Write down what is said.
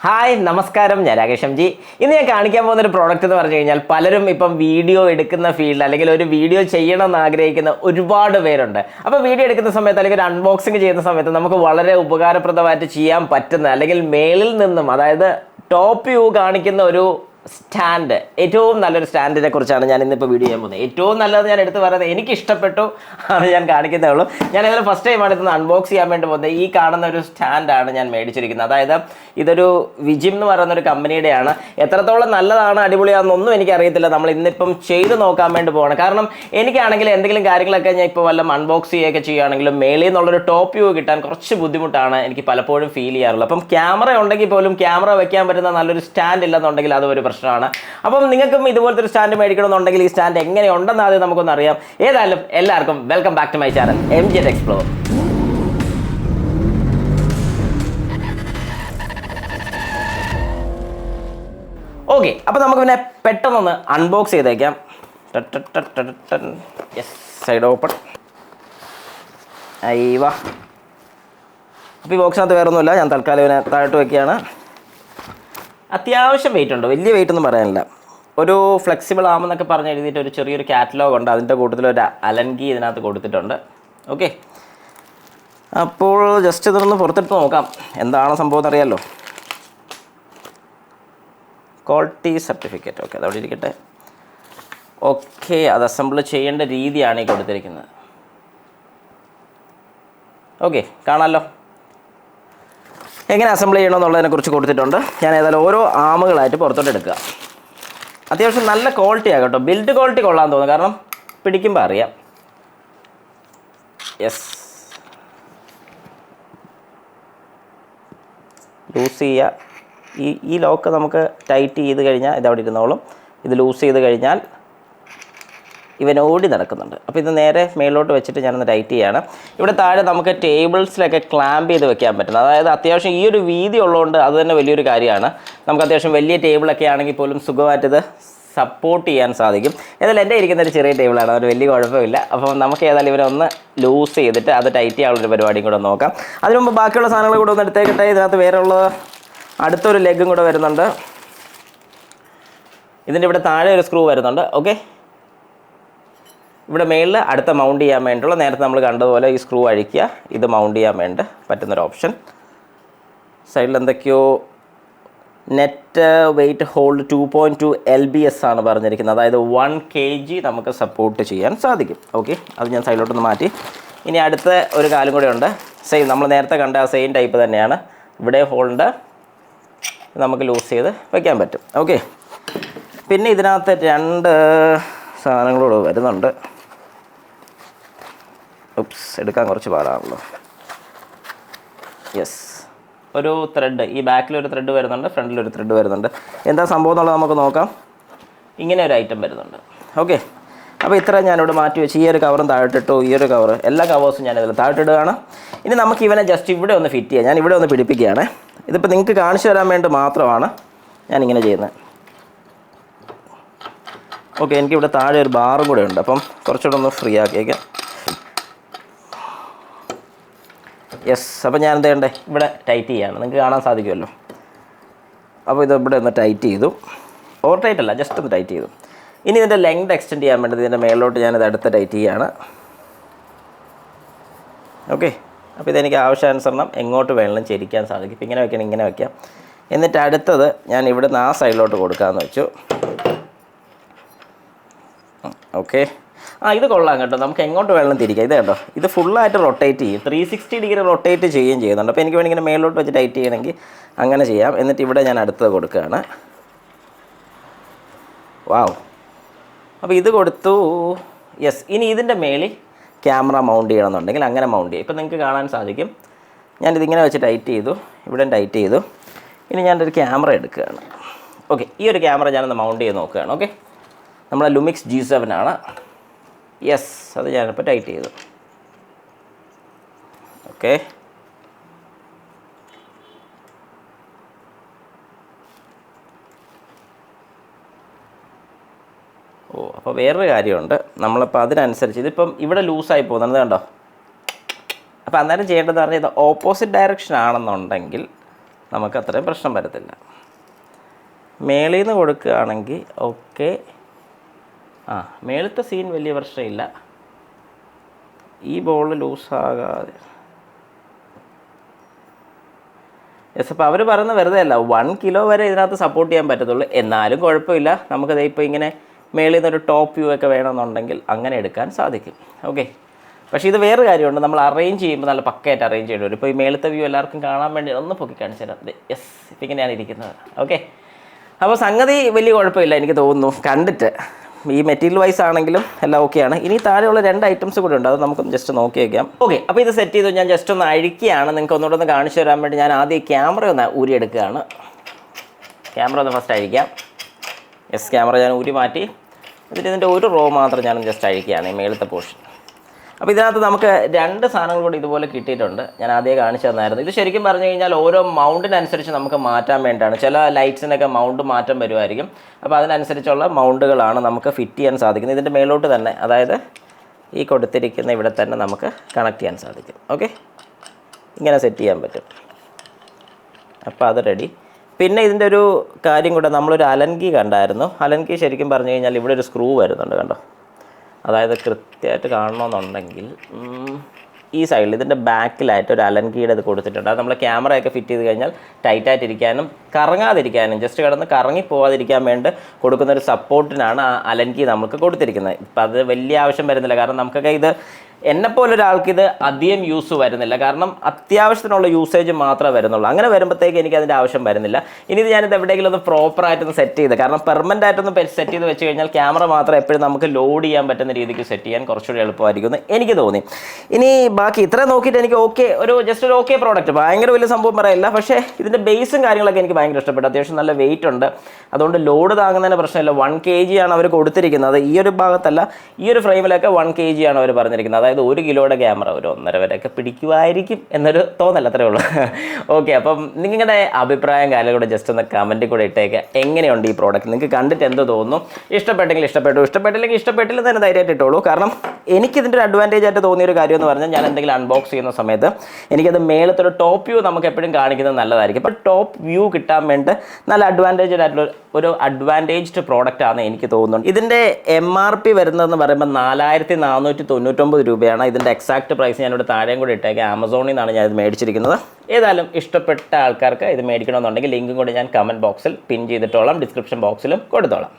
Hi നമസ്കാരം, ഞാൻ Rakesh M G. ഇന്ന് ഞാൻ കാണിക്കാൻ പോകുന്ന ഒരു പ്രോഡക്റ്റ് എന്ന് പറഞ്ഞു കഴിഞ്ഞാൽ പലരും ഇപ്പം വീഡിയോ എടുക്കുന്ന ഫീൽഡിൽ അല്ലെങ്കിൽ ഒരു വീഡിയോ ചെയ്യണം എന്ന് ആഗ്രഹിക്കുന്ന ഒരുപാട് പേരുണ്ട്. അപ്പോൾ വീഡിയോ എടുക്കുന്ന സമയത്ത് അല്ലെങ്കിൽ ഒരു അൺബോക്സിങ് ചെയ്യുന്ന സമയത്ത് നമുക്ക് വളരെ ഉപകാരപ്രദമായിട്ട് ചെയ്യാൻ പറ്റുന്ന അല്ലെങ്കിൽ മേളിൽ നിന്നും, അതായത് ടോപ്പ് വ്യൂ കാണിക്കുന്ന ഒരു സ്റ്റാൻഡ്, ഏറ്റവും നല്ലൊരു സ്റ്റാൻഡിനെ കുറിച്ചാണ് ഞാൻ ഇന്നിപ്പോൾ വീഡിയോ ചെയ്യാൻ പോകുന്നത്. ഏറ്റവും നല്ലത് ഞാൻ എടുത്ത് പറയുന്നത് എനിക്ക് ഇഷ്ടപ്പെട്ടു ആണ് ഞാൻ കാണിക്കുന്നേ ഉള്ളൂ. ഞാൻ ഇതിൽ ഫസ്റ്റ് ടൈമാണ് ഇതൊന്ന് അൺബോക്സ് ചെയ്യാൻ വേണ്ടി പോകുന്നത്. ഈ കാണുന്ന ഒരു സ്റ്റാൻഡാണ് ഞാൻ മേടിച്ചിരിക്കുന്നത്. അതായത് ഇതൊരു വിജിം എന്ന് പറയുന്ന ഒരു കമ്പനിയുടെയാണ്. എത്രത്തോളം നല്ലതാണ് അടിപൊളിയാണെന്നൊന്നും എനിക്കറിയത്തില്ല. നമ്മൾ ഇന്നിപ്പം ചെയ്ത് നോക്കാൻ വേണ്ടി പോകണം. കാരണം എനിക്കാണെങ്കിൽ എന്തെങ്കിലും കാര്യങ്ങളൊക്കെ ഞാൻ ഇപ്പോൾ വല്ല അൺബോക്സ് ചെയ്യുകയൊക്കെ ചെയ്യുകയാണെങ്കിലും മേളിൽ നിന്നുള്ളൊരു ടോപ്പ് വ്യൂ കിട്ടാൻ കുറച്ച് ബുദ്ധിമുട്ടാണ് എനിക്ക് പലപ്പോഴും ഫീൽ ചെയ്യാറുള്ളത്. അപ്പം ക്യാമറ ഉണ്ടെങ്കിൽ പോലും ക്യാമറ വെക്കാൻ പറ്റുന്ന നല്ലൊരു സ്റ്റാൻഡ് ഇല്ലെന്നുണ്ടെങ്കിൽ അത് ഒരു പ്രശ്നമാണ്. അപ്പം നിങ്ങൾക്കും ഇതുപോലത്തെ ഒരു സ്റ്റാൻഡ് മേടിക്കണമെന്നുണ്ടെങ്കിൽ ഈ സ്റ്റാൻഡ് എങ്ങനെയുണ്ടെന്ന് ആദ്യം നമുക്കൊന്ന് അറിയാം. ഏതായാലും എല്ലാവർക്കും welcome back to my channel M G explore. Okay, അപ്പോൾ നമുക്ക് പിന്നെ പെട്ടെന്നൊന്ന് അൺബോക്സ് ചെയ്തേക്കാം. Yes, side open. അയ്യവ. അപ്പോൾ ഈ ബോക്സിനകത്ത് വേറെ ഒന്നുമില്ല. ഞാൻ തൽക്കാലം ഇവനെ താഴോട്ട് വയ്ക്കുകയാണ്. അത്യാവശ്യം വെയിറ്റ് ഉണ്ട്, വലിയ വെയിറ്റ് ഒന്നും പറയാനില്ല. ഒരു ഫ്ലെക്സിബിൾ ആമെന്നൊക്കെ പറഞ്ഞ് എഴുതിയിട്ട് ഒരു ചെറിയൊരു കാറ്റലോഗ് ഉണ്ട്. അതിൻ്റെ കൂട്ടത്തിലൊരു അലൻകി ഇതിനകത്ത് കൊടുത്തിട്ടുണ്ട്. ഓക്കെ, അപ്പോൾ ജസ്റ്റ് ഇതൊന്ന് പുറത്തെടുത്ത് നോക്കാം എന്താണ് സംഭവം എന്നറിയാമല്ലോ. ക്വാളിറ്റി സർട്ടിഫിക്കറ്റ്, ഓക്കെ, അതവിടെ ഇരിക്കട്ടെ. ഓക്കെ, അത് അസംബിൾ ചെയ്യേണ്ട രീതിയാണ് ഈ കൊടുത്തിരിക്കുന്നത്. ഓക്കെ, കാണാമല്ലോ എങ്ങനെ അസംബിൾ ചെയ്യണമെന്നുള്ളതിനെക്കുറിച്ച് കൊടുത്തിട്ടുണ്ട്. ഞാൻ ഏതായാലും ഓരോ ആമുകളായിട്ട് പുറത്തോട്ട് എടുക്കുക. അത്യാവശ്യം നല്ല ക്വാളിറ്റിയാണ് കേട്ടോ. ബിൽഡ് ക്വാളിറ്റി കൊള്ളാൻ തോന്നുന്നു, കാരണം പിടിക്കുമ്പോൾ അറിയാം. യെസ്, ലൂസ് ചെയ്യുക. ഈ ലോക്ക് നമുക്ക് ടൈറ്റ് ചെയ്ത് കഴിഞ്ഞാൽ ഇതവിടെ ഇരുന്നോളും. ഇത് ലൂസ് ചെയ്ത് കഴിഞ്ഞാൽ ഇവൻ ഓടി നടക്കുന്നുണ്ട്. അപ്പോൾ ഇത് നേരെ മേളിലോട്ട് വെച്ചിട്ട് ഞാനൊന്ന് ടൈറ്റ് ചെയ്യാണ്. ഇവിടെ താഴെ നമുക്ക് ടേബിൾസിലൊക്കെ ക്ലാമ്പ് ചെയ്ത് വെക്കാൻ പറ്റുന്നത്. അതായത് അത്യാവശ്യം ഈ ഒരു വീതി ഉള്ളതുകൊണ്ട് അത് തന്നെ വലിയൊരു കാര്യമാണ്. നമുക്ക് അത്യാവശ്യം വലിയ ടേബിളൊക്കെ ആണെങ്കിൽ പോലും സുഖമായിട്ടിത് സപ്പോർട്ട് ചെയ്യാൻ സാധിക്കും. ഏതായാലും എൻ്റെ ഇരിക്കുന്ന ഒരു ചെറിയ ടേബിളാണ്, അതൊരു വലിയ കുഴപ്പമില്ല. അപ്പോൾ നമുക്ക് ഏതായാലും ഇവരൊന്ന് ലൂസ് ചെയ്തിട്ട് അത് ടൈറ്റ് ചെയ്യാനുള്ളൊരു പരിപാടിയും കൂടെ നോക്കാം. അതിന് മുമ്പ് ബാക്കിയുള്ള സാധനങ്ങൾ കൂടെ ഒന്ന് എടുത്തേക്കട്ടെ. ഇതിനകത്ത് വേറെ ഉള്ള അടുത്തൊരു ലെഗും കൂടെ വരുന്നുണ്ട്. ഇതിൻ്റെ ഇവിടെ താഴെ ഒരു സ്ക്രൂ വരുന്നുണ്ട്. ഓക്കെ, ഇവിടെ മേളിൽ അടുത്ത മൗണ്ട് ചെയ്യാൻ വേണ്ടിയുള്ള, നേരത്തെ നമ്മൾ കണ്ടതുപോലെ ഈ സ്ക്രൂ അഴിക്കുക, ഇത് മൗണ്ട് ചെയ്യാൻ വേണ്ടി പറ്റുന്നൊരു ഓപ്ഷൻ. സൈഡിൽ എന്തൊക്കെയോ നെറ്റ് വെയിറ്റ് ഹോൾഡ് 2.2 LBS ആണ് പറഞ്ഞിരിക്കുന്നത്. അതായത് 1 kg നമുക്ക് സപ്പോർട്ട് ചെയ്യാൻ സാധിക്കും. ഓക്കെ, അത് ഞാൻ സൈഡിലോട്ടൊന്ന് മാറ്റി. ഇനി അടുത്ത ഒരു കാലും കൂടെ ഉണ്ട്. സെയിം നമ്മൾ നേരത്തെ കണ്ട ആ സെയിം ടൈപ്പ് തന്നെയാണ്. ഇവിടെ ഹോൾഡ് നമുക്ക് ലൂസ് ചെയ്ത് വയ്ക്കാൻ പറ്റും. ഓക്കെ, പിന്നെ ഇതിനകത്ത് രണ്ട് സാധനങ്ങളോട് വരുന്നുണ്ട്. ഉപ്സ്, എടുക്കാൻ കുറച്ച് പാടാണല്ലോ. യെസ്, ഒരു ത്രെഡ്, ഈ ബാക്കിലൊരു ത്രെഡ് വരുന്നുണ്ട്, ഫ്രണ്ടിലൊരു ത്രെഡ് വരുന്നുണ്ട്. എന്താ സംഭവം എന്നുള്ളത് നമുക്ക് നോക്കാം. ഇങ്ങനെ ഒരു ഐറ്റം വരുന്നുണ്ട്. ഓക്കെ, അപ്പോൾ ഇത്ര ഞാനിവിടെ മാറ്റി വെച്ച് ഈ ഒരു കവറും താഴോട്ടിട്ടു. ഈ ഒരു കവർ, എല്ലാ കവേഴ്സും ഞാനിതിൽ താഴോട്ടിടുകയാണ്. ഇനി നമുക്ക് ഇവനെ ജസ്റ്റ് ഇവിടെ ഒന്ന് ഫിറ്റ് ചെയ്യാം. ഞാൻ ഇവിടെ ഒന്ന് പിടിപ്പിക്കുകയാണ്. ഇതിപ്പോൾ നിങ്ങൾക്ക് കാണിച്ചു തരാൻ വേണ്ടി മാത്രമാണ് ഞാനിങ്ങനെ ചെയ്യുന്നത്. ഓക്കെ, എനിക്കിവിടെ താഴെ ഒരു ബാറും കൂടെ ഉണ്ട്. അപ്പം കുറച്ചുകൂടെ ഒന്ന് ഫ്രീ ആക്കിയേക്കാം. യെസ്, അപ്പോൾ ഞാൻ എന്താ ചെയ്യണ്ടേ, ഇവിടെ ടൈറ്റ് ചെയ്യാണ്. നിങ്ങൾക്ക് കാണാൻ സാധിക്കുമല്ലോ. അപ്പോൾ ഇത് ഇവിടെ ഒന്ന് ടൈറ്റ് ചെയ്തു. ഓവർ ടൈറ്റ് അല്ല, ജസ്റ്റ് ഒന്ന് ടൈറ്റ് ചെയ്തു. ഇനി ഇതിൻ്റെ ലെങ്ത് എക്സ്റ്റെൻഡ് ചെയ്യാൻ വേണ്ടത് ഇതിൻ്റെ മേളിലോട്ട് ഞാനിത് അടുത്ത് ടൈറ്റ് ചെയ്യാണ്. ഓക്കെ, അപ്പോൾ ഇതെനിക്ക് ആവശ്യാനുസരണം എങ്ങോട്ട് വേണമെങ്കിലും ചെരിക്കാൻ സാധിക്കും. ഇപ്പം ഇങ്ങനെ വയ്ക്കണം, ഇങ്ങനെ വയ്ക്കാം. എന്നിട്ട് അടുത്തത് ഞാൻ ഇവിടെ നിന്ന് ആ സൈഡിലോട്ട് കൊടുക്കാമെന്ന് വെച്ചു. ഓക്കെ, ഇത് കൊള്ളാം കേട്ടോ. നമുക്ക് എങ്ങോട്ട് വേണം തിരിക്കാം. ഇത് കേട്ടോ, ഇത് ഫുള്ളായിട്ട് റൊട്ടേറ്റ് ചെയ്യും, 360 ഡിഗ്രി റൊട്ടേറ്റ് ചെയ്യുകയും ചെയ്യുന്നുണ്ട്. അപ്പോൾ എനിക്ക് വേണമെങ്കിൽ ഇങ്ങനെ മേളിലോട്ട് വെച്ച് ടൈറ്റ് ചെയ്യണമെങ്കിൽ അങ്ങനെ ചെയ്യാം. എന്നിട്ട് ഇവിടെ ഞാൻ അടുത്തത് കൊടുക്കുകയാണ്. വാവ്, അപ്പോൾ ഇത് കൊടുത്തു. യെസ്, ഇനി ഇതിൻ്റെ മേളിൽ ക്യാമറ മൗണ്ട് ചെയ്യണമെന്നുണ്ടെങ്കിൽ അങ്ങനെ മൗണ്ട് ചെയ്യും. ഇപ്പോൾ നിങ്ങൾക്ക് കാണാൻ സാധിക്കും. ഞാനിതിങ്ങനെ വെച്ച് ടൈറ്റ് ചെയ്തു, ഇവിടെ ടൈറ്റ് ചെയ്തു. ഇനി ഞാനൊരു ക്യാമറ എടുക്കുകയാണ്. ഓക്കെ, ഈ ഒരു ക്യാമറ ഞാനൊന്ന് മൗണ്ട് ചെയ്ത് നോക്കുകയാണ്. ഓക്കെ, നമ്മളെ ലുമിക്സ് G7 ആണ്. യെസ്, അത് ഞാനിപ്പോൾ ടൈറ്റ് ചെയ്തു. ഓക്കെ, അപ്പോൾ വേറൊരു കാര്യമുണ്ട്. നമ്മളിപ്പോൾ അതിനനുസരിച്ച് ഇതിപ്പം ഇവിടെ ലൂസായി പോകുന്നത് കണ്ടോ. അപ്പോൾ അന്നേരം ചെയ്യേണ്ടതെന്ന് പറഞ്ഞാൽ ഇത് ഓപ്പോസിറ്റ് ഡയറക്ഷൻ ആണെന്നുണ്ടെങ്കിൽ നമുക്ക് അത്രയും പ്രശ്നം വരത്തില്ല. മേളിൽ നിന്ന് കൊടുക്കുകയാണെങ്കിൽ ഓക്കെ. മേളത്തെ സീൻ വലിയ പ്രശ്നമില്ല. ഈ ബോൾ ലൂസാകാതെ അപ്പോൾ അവർ പറയുന്നത് വെറുതെ അല്ല, 1 കിലോ വരെ ഇതിനകത്ത് സപ്പോർട്ട് ചെയ്യാൻ പറ്റത്തുള്ളൂ. എന്നാലും കുഴപ്പമില്ല, നമുക്കത് ഇപ്പോൾ ഇങ്ങനെ മേളിൽ നിന്നൊരു ടോപ്പ് വ്യൂ ഒക്കെ വേണമെന്നുണ്ടെങ്കിൽ അങ്ങനെ എടുക്കാൻ സാധിക്കും. ഓക്കെ. പക്ഷേ ഇത് വേറെ കാര്യമുണ്ട്, നമ്മൾ അറേഞ്ച് ചെയ്യുമ്പോൾ നല്ല പക്കയായിട്ട് അറേഞ്ച് ചെയ്യേണ്ടി വരും. ഇപ്പോൾ ഈ മേളത്തെ വ്യൂ എല്ലാവർക്കും കാണാൻ വേണ്ടി ഒന്ന് പൊക്കി കാണിച്ചു തരാം. യെസ്, ഇപ്പം ഇങ്ങനെയാണ് ഇരിക്കുന്നത്. ഓക്കെ. അപ്പോൾ സംഗതി വലിയ കുഴപ്പമില്ല എനിക്ക് തോന്നുന്നു കണ്ടിട്ട്. ഈ മെറ്റീരിയൽ വൈസ് ആണെങ്കിലും എല്ലാം ഓക്കെയാണ്. ഇനി താഴെയുള്ള 2 ഐറ്റംസ് കൂടെ ഉണ്ട്, അത് നമുക്കൊന്ന് ജസ്റ്റ് നോക്കി വയ്ക്കാം. ഓക്കെ. അപ്പോൾ ഇത് സെറ്റ് ചെയ്തു. ഞാൻ ജസ്റ്റ് ഒന്ന് അഴിക്കുകയാണ്, നിങ്ങൾക്ക് ഒന്നുകൂടെ ഒന്ന് കാണിച്ചു തരാൻ വേണ്ടി. ഞാൻ ആദ്യം ഈ ക്യാമറ ഒന്ന് ഊരിയെടുക്കുകയാണ്. ക്യാമറ ഒന്ന് ഫസ്റ്റ് അഴിക്കാം. യെസ്, ക്യാമറ ഞാൻ ഊരി മാറ്റി. എന്നിട്ട് ഇതിൻ്റെ ഒരു റോ മാത്രം ഞാൻ ജസ്റ്റ് അഴിക്കുകയാണ്, ഈ മേളത്തെ പോർഷൻ. അപ്പോൾ ഇതിനകത്ത് നമുക്ക് 2 സാധനങ്ങൾ കൂടി ഇതുപോലെ കിട്ടിയിട്ടുണ്ട്. ഞാൻ ആദ്യം കാണിച്ചു തന്നായിരുന്നു. ഇത് ശരിക്കും പറഞ്ഞു കഴിഞ്ഞാൽ ഓരോ മൗണ്ടിനനുസരിച്ച് നമുക്ക് മാറ്റാൻ വേണ്ടിയിട്ടാണ്. ചില ലൈറ്റ്സിനൊക്കെ മൗണ്ട് മാറ്റം വരുമായിരിക്കും. അപ്പോൾ അതിനനുസരിച്ചുള്ള മൗണ്ടുകളാണ് നമുക്ക് ഫിറ്റ് ചെയ്യാൻ സാധിക്കുന്നത്. ഇതിൻ്റെ മേലോട്ട് തന്നെ, അതായത് ഈ കൊടുത്തിരിക്കുന്ന ഇവിടെ തന്നെ നമുക്ക് കണക്ട് ചെയ്യാൻ സാധിക്കും. ഓക്കെ, ഇങ്ങനെ സെറ്റ് ചെയ്യാൻ പറ്റും. അപ്പോൾ അത് റെഡി. പിന്നെ ഇതിൻ്റെ ഒരു കാര്യം കൂടെ, നമ്മളൊരു അലൻ കീ കണ്ടായിരുന്നു. അലൻ കീ ശരിക്കും പറഞ്ഞു കഴിഞ്ഞാൽ ഇവിടെ ഒരു സ്ക്രൂ വരുന്നുണ്ട്, കണ്ടോ? അതായത് കൃത്യമായിട്ട് കാണണമെന്നുണ്ടെങ്കിൽ ഈ സൈഡിൽ ഇതിൻ്റെ ബാക്കിലായിട്ട് ഒരു അലൻ കീയുടെ ഇത് കൊടുത്തിട്ടുണ്ട്. അത് നമ്മൾ ക്യാമറയൊക്കെ ഫിറ്റ് ചെയ്ത് കഴിഞ്ഞാൽ ടൈറ്റായിട്ടിരിക്കാനും കറങ്ങാതിരിക്കാനും ജസ്റ്റ് കിടന്ന് കറങ്ങി പോകാതിരിക്കാൻ വേണ്ടി കൊടുക്കുന്നൊരു സപ്പോർട്ടിനാണ് ആ അലൻ കീ നമുക്ക് കൊടുത്തിരിക്കുന്നത്. ഇപ്പം അത് വലിയ ആവശ്യം വരുന്നില്ല, കാരണം നമുക്കൊക്കെ ഇത് എന്നെപ്പോലെ ഒരാൾക്ക് ഇത് അധികം യൂസ് വരുന്നില്ല. കാരണം അത്യാവശ്യത്തിനുള്ള യൂസേജ് മാത്രമേ വരുന്നുള്ളൂ. അങ്ങനെ വരുമ്പോഴത്തേക്ക് എനിക്ക് അതിൻ്റെ ആവശ്യം വരുന്നില്ല. ഇനി ഇത് ഞാനിത് എവിടെയെങ്കിലും ഒന്ന് പ്രോപ്പറായിട്ടൊന്ന് സെറ്റ് ചെയ്ത്, കാരണം പെർമനൻ്റ് ആയിട്ടൊന്ന് സെറ്റ് ചെയ്ത് വെച്ച് കഴിഞ്ഞാൽ ക്യാമറ മാത്രം എപ്പോഴും നമുക്ക് ലോഡ് ചെയ്യാൻ പറ്റുന്ന രീതിക്ക് സെറ്റ് ചെയ്യാൻ കുറച്ചുകൂടി എളുപ്പമായിരിക്കും എന്ന് എനിക്ക് തോന്നി. ഇനി ബാക്കി ഇത്ര നോക്കിയിട്ട് എനിക്ക് ഓക്കെ, ജസ്റ്റ് ഒരു ഓക്കെ പ്രോഡക്റ്റ്, ഭയങ്കര വലിയ സംഭവം പറയില്ല. പക്ഷേ ഇതിൻ്റെ ബേസും കാര്യങ്ങളൊക്കെ എനിക്ക് ഭയങ്കര ഇഷ്ടപ്പെട്ടു. അത്യാവശ്യം നല്ല വെയിറ്റ് ഉണ്ട്, അതുകൊണ്ട് ലോഡ് താങ്ങുന്നതിന് പ്രശ്നമില്ല. 1 kg ആണ് അവർ കൊടുത്തിരിക്കുന്നത്. ഈ ഒരു ഭാഗത്തല്ല, ഈ ഒരു ഫ്രെയിമിലൊക്കെ 1 kg ആണ് അവർ പറഞ്ഞിരിക്കുന്നത്. അതായത് 1 കിലോയുടെ ക്യാമറ ഒരു 1.5 വരെയൊക്കെ പിടിക്കുമായിരിക്കും എന്നൊരു തോന്നൽ, അത്രേ ഉള്ളൂ. ഓക്കെ. അപ്പം നിങ്ങളുടെ അഭിപ്രായം കാര്യം കൂടെ ജസ്റ്റ് ഒന്ന് കമൻറ്റിൽ കൂടെ ഇട്ടേക്കുക. എങ്ങനെയുണ്ട് ഈ പ്രോഡക്റ്റ്? നിങ്ങൾക്ക് കണ്ടിട്ട് എന്ത് തോന്നുന്നു? ഇഷ്ടപ്പെട്ടെങ്കിൽ ഇഷ്ടപ്പെട്ടു, ഇഷ്ടപ്പെട്ടില്ലെങ്കിൽ ഇഷ്ടപ്പെട്ടില്ല തന്നെ ധൈര്യമായിട്ട് ഇട്ടോളൂ. കാരണം എനിക്കിതിൻ്റെ ഒരു അഡ്വാൻറ്റേജ് ആയിട്ട് തോന്നിയൊരു കാര്യം എന്ന് പറഞ്ഞാൽ, ഞാൻ എന്തെങ്കിലും അൺബോക്സ് ചെയ്യുന്ന സമയത്ത് എനിക്കത് മേളത്തൊരു ടോപ്പ് വ്യൂ നമുക്ക് എപ്പോഴും കാണിക്കുന്നത് നല്ലതായിരിക്കും. അപ്പോൾ ടോപ്പ് വ്യൂ കിട്ടാൻ വേണ്ടി നല്ല അഡ്വാൻറ്റേജ്ഡ് പ്രോഡക്റ്റ് ആണ് എനിക്ക് തോന്നുന്നുണ്ട്. ഇതിൻ്റെ MRP വരുന്നതെന്ന് പറയുമ്പോൾ 4499 രൂപയാണ്. ഇതിൻ്റെ എക്സാക്ട് പ്രൈസ് ഞാനിവിടെ താഴെയും കൂടി ഇട്ടേക്കാം. ആമസോണിൽ നിന്നാണ് ഞാൻ ഇത് മേടിച്ചിരിക്കുന്നത്. ഏതായാലും ഇഷ്ടപ്പെട്ട ആൾക്കാർക്ക് ഇത് മേടിക്കണമെന്നുണ്ടെങ്കിൽ ലിങ്കും കൂടി ഞാൻ കമൻറ്റ് ബോക്സിൽ പിൻ ചെയ്തിട്ടോളാം, ഡിസ്ക്രിപ്ഷൻ ബോക്സിലും കൊടുത്തോളാം.